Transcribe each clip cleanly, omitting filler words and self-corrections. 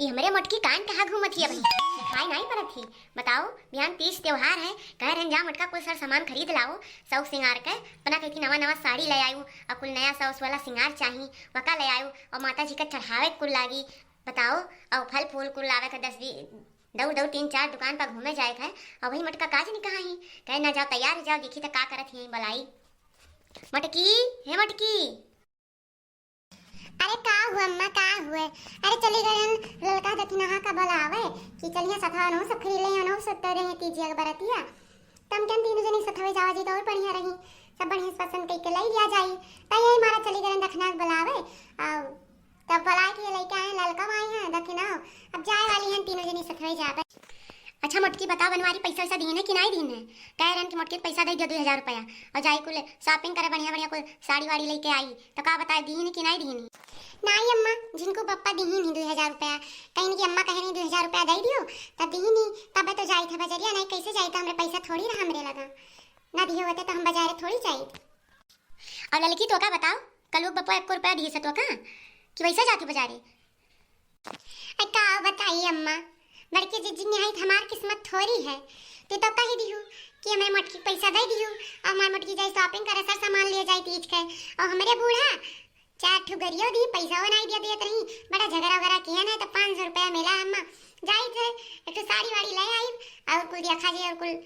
ये हमारे मटकी कान कहाँ घूमत है भाई, दिखाई नहीं पड़त थी। बताओ बिहान तीज त्योहार है, कह रहे जा मटका कुछ सर सामान खरीद लाओ, सौ सिंगार के बना कहती नवा नवा साड़ी ले आयु और कुल नया सौस वाला सिंगार चाहिए वका ले आयु और माता जी का चढ़ावे कुल लागी। बताओ और फल फूल कुल लावे का 10 दौड़ दौड़ 3-4 दुकान पर घूमे जाए है और वही मटका काज नहीं कहा ही कह ना जाओ तैयार हो जाओ देखी तो का करत ही बलाई। मटकी हे मटकी। अरे का हुआ अम्मा का हुए? अरे चली गए लड़का दती नहा का बुलावे कि चलिए सथानो सब खरीद ले आनो सत्तर रहे तीजिया बरतिया तम कन तीनों जने सथवे जावा जी तो और बढ़िया रही सब बढ़िया पसंद कई के लई लिया जाई त यही मारा चली गए दखना बुलावे और तब बुलाए के लेके आए लड़का आई है दखना अब जाए वाली हैं तीनों जने सथवे जावे। अच्छा मटकी बताओ बनवारी पैसा वैसा दीन है कि नहीं दीन है? कह रहे कि मटकी पैसा दे दियो 2000 रुपया और जाई कुल शॉपिंग करे बढ़िया बढ़िया कोई साड़ी वाड़ी लेके आई तो का बताए दीन कि नहीं दीन? नहीं अम्मा जिनको पप्पा दी ही नहीं 2000 रुपया कहीं की अम्मा कह रही 2000 रुपया दे दियो तब दी नहीं तब तो जाई था बजरिया नहीं कैसे जाई था हमरे पैसा थोड़ी ना हमरे लगा ना दियो होते तो हम बाजारे थोड़ी जाई। और लड़की तो का बताओ कल लोग पप्पा 1 रुपया दिए से तो का कि वैसा जाती बाजारे? का बताइए अम्मा लड़के जिज्जी निहाई हमार किस्मत थोड़ी है तो कह दियो कि हमें मटकी पैसा दे दियो और हमार मटकी जाए शॉपिंग करे सर सामान ले जाए तीज के और हमारे बूढ़ा 4 ठुगरियो दी पैसा वो नहीं दिया देत रही बड़ा झगड़ा वगैरह किया ना तो 500 रुपया मिला अम्मा जाई थे एक तो साड़ी वाड़ी ले आई और कुल दिया खा जी और कुल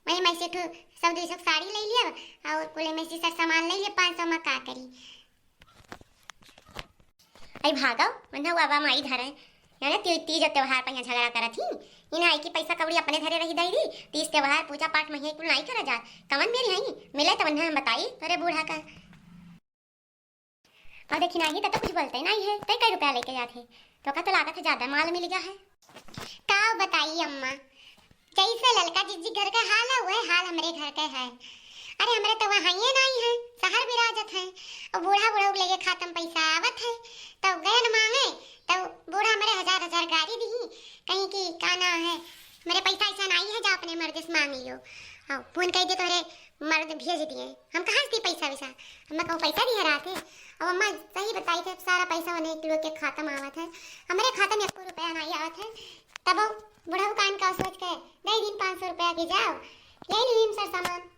वही में से 100-200 साड़ी ले लिया और कुल में से सर सामान ले लिया 500 में का करी। आई भागो वंदा बाबा माई धरे यानी तीज त्योहार पर यहाँ झगड़ा करत ही इन आई की पैसा कौड़ी अपने घरे रही दई दी तीज त्योहार पूजा पाठ में कुल नहीं करा जा कवन मेरी हई मिले तो वन्हा हम बताई अरे बूढ़ा का और देखी नहीं तो कुछ बोलते नहीं है कई रुपया लेके जाते तो का तो लागत है ज्यादा माल मिल गया है। का बताइए अम्मा जैसे ललका जिज्जी घर का हाल है वह हाल हमारे घर का है। अरे हमारे तो वहाँ ये नहीं है शहर विराजत है और बूढ़ा बूढ़ा लेके खातम पैसा आवत है तो गए न मांगे तो बूढ़ा हमारे 1000 गाड़ी दी कहीं की काना है मेरे पैसा ऐसा नहीं है जा अपने मर्द से मांग लियो हाँ फोन कह दे तो अरे मर्द भेज दिए हम कहाँ से पैसा वैसा हम कहूँ पैसा दिए रहा थे अब अम्मा सही बताई थे सारा पैसा उन्हें किलो के खाता में आवत है हमारे खाता में 1 रुपया नहीं आवत है तब बूढ़ा कान का सोच के दे दिन 500 रुपया की जाओ यही लीम सर सामान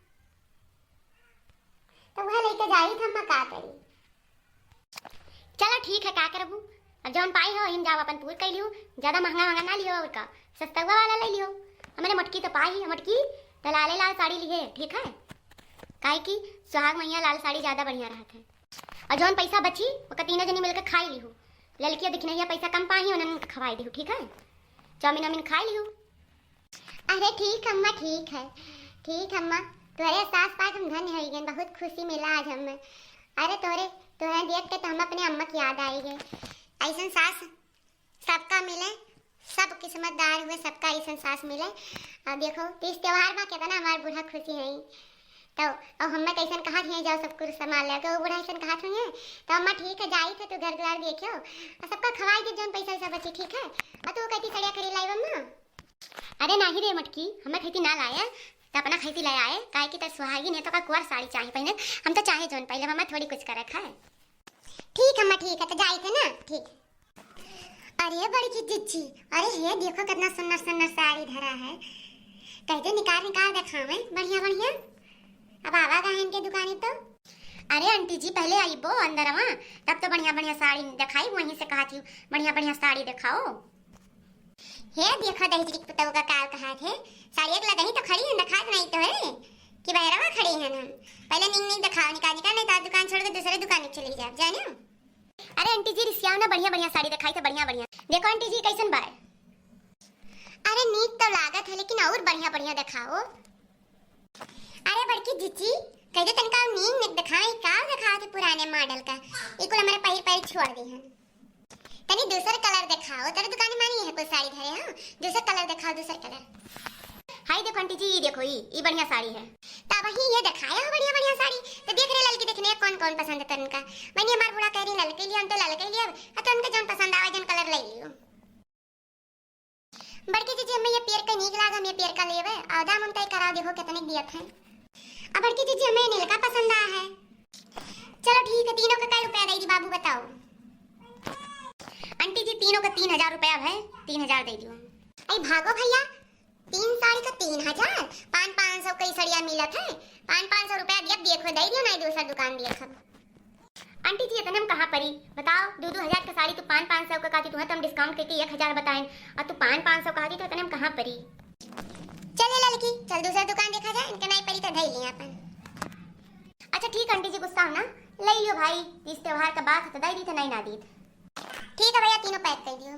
तो वह लेके जाई था अम्मा का करी। चलो ठीक है का करबू अब जौन पाई हो हिम जाओ अपन पूर कर लियो ज्यादा महंगा महंगा ना लियो और का सस्ता वाला ले लियो हमारे मटकी तो पाई है मटकी तो लाले लाल साड़ी लिए ठीक है काहे की सुहाग मैया लाल साड़ी ज्यादा बढ़िया रहत है और जौन पैसा बची वो तीनों जनी मिलकर खाई लियो लड़कियां दिखने पैसा कम पाई उन्हें खवाई दियो ठीक है चाउमीन वामीन खाई लियो। अरे ठीक अम्मा ठीक अम्मा तुम्हारे सास पास हम धन्य हो गए बहुत खुशी मिला आज हमें। अरे तोरे देख के तो हम अपने अम्मा की याद आई गए ऐसा सास सबका मिले सब किस्मतदार हुए सबका ऐसा सास मिले और देखो तीज त्योहार में कहता ना हमारे बूढ़ा खुशी है तो अब हमें कैसन कहा थे जाओ सब कुछ संभाल ले वो बूढ़ा ऐसा कहा थे तो अम्मा ठीक है जाई थे तो घर द्वार देखियो और सबका खवाई दे जौन पैसा सब बची ठीक है और तू कहती सड़िया खरीद लाई अम्मा। अरे नहीं रे मटकी हमें खेती ना लाया तो अपना खेती ले आए काहे की तो सुहागी ने तो का कुंवर साड़ी चाहिए पहले हम तो चाहे जौन पहले हमें थोड़ी कुछ करे खाए। ठीक अम्मा ठीक है तो जाई थे ना ठीक। अरे बड़ी की जिज्जी अरे हे देखो कितना सुंदर सुंदर साड़ी धरा है कहते निकाल दिखावे बढ़िया बढ़िया अब आवा गए इनके दुकाने तो। अरे आंटी जी पहले आई वो अंदर वहाँ तब तो बढ़िया बढ़िया साड़ी दिखाई वहीं से कहा थी बढ़िया बढ़िया साड़ी दिखाओ। हे देखो दही पुतौ का काल कहा थे साड़ी एक लगाई तो खड़ी है दिखा नहीं तो है कि बहरवा खड़ी है ना पहले नहीं दिखाओ निकाल नहीं तो दुकान छोड़ के दूसरे दुकान में चली जाओ जाने। अरे आंटी जी रिसिया ना बढ़िया बढ़िया साड़ी दिखाई तो बढ़िया बढ़िया देखो आंटी जी कैसन बाय। अरे नीक तो लागत है लेकिन और बढ़िया बढ़िया दिखाओ। अरे बड़की जिज्जी कहते तनका नीक दिखाई का दिखाओ थे पुराने मॉडल का एक हमारे पहिर छोड़ दी है तनी दूसरा कलर दिखाओ तेरे दुकान में नहीं है कोई साड़ी धरे हां दूसरा कलर दिखाओ दूसरा कलर। हाय देखो आंटी जी ये देखो ये बढ़िया साड़ी है तब वही ये दिखाया हो बढ़िया बढ़िया साड़ी तो देख रहे लड़की देखने कौन कौन पसंद है तनका मैंने हमार बूढ़ा कह रही लड़के लिए हम तो लड़के लिए तो उनके जौन पसंद आवे जौन कलर ले लियो। बड़की जी हमें ये पेड़ का नीक लागा मैं पेड़ का लेवे और दाम हम तय करा देखो कितने दियत है। अब बड़की जी हमें नील का पसंद आया है चलो ठीक है तीनों का क्या रुपया देगी बाबू बताओ। आंटी जी तीनों का 3000 रुपया है, 3000 दे दियो। अरे भागो भैया, 3 साड़ी का 3000, 500 कई सड़िया मिलत है। 500 रुपया दिया देखो दे दियो, नहीं दूसरा दुकान दिया सब। आंटी जी इतने में कहाँ पड़ी बताओ, 2-2 हजार का साड़ी तू 500 का कहती, तुम्हें तो हम डिस्काउंट करके 1000 बताएं और तू 500 कहती तो इतने में कहाँ पड़ी। चले लड़की, चल दूसरा दुकान देखा जाए, इनके नहीं पड़ी तो धई लिया अपन। अच्छा ठीक आंटी जी, गुस्सा हो ना, ले लियो भाई, तीज त्योहार का बात है तो दे दी तो नहीं ना दी। ठीक है भैया, तीनों पैक कर दियो।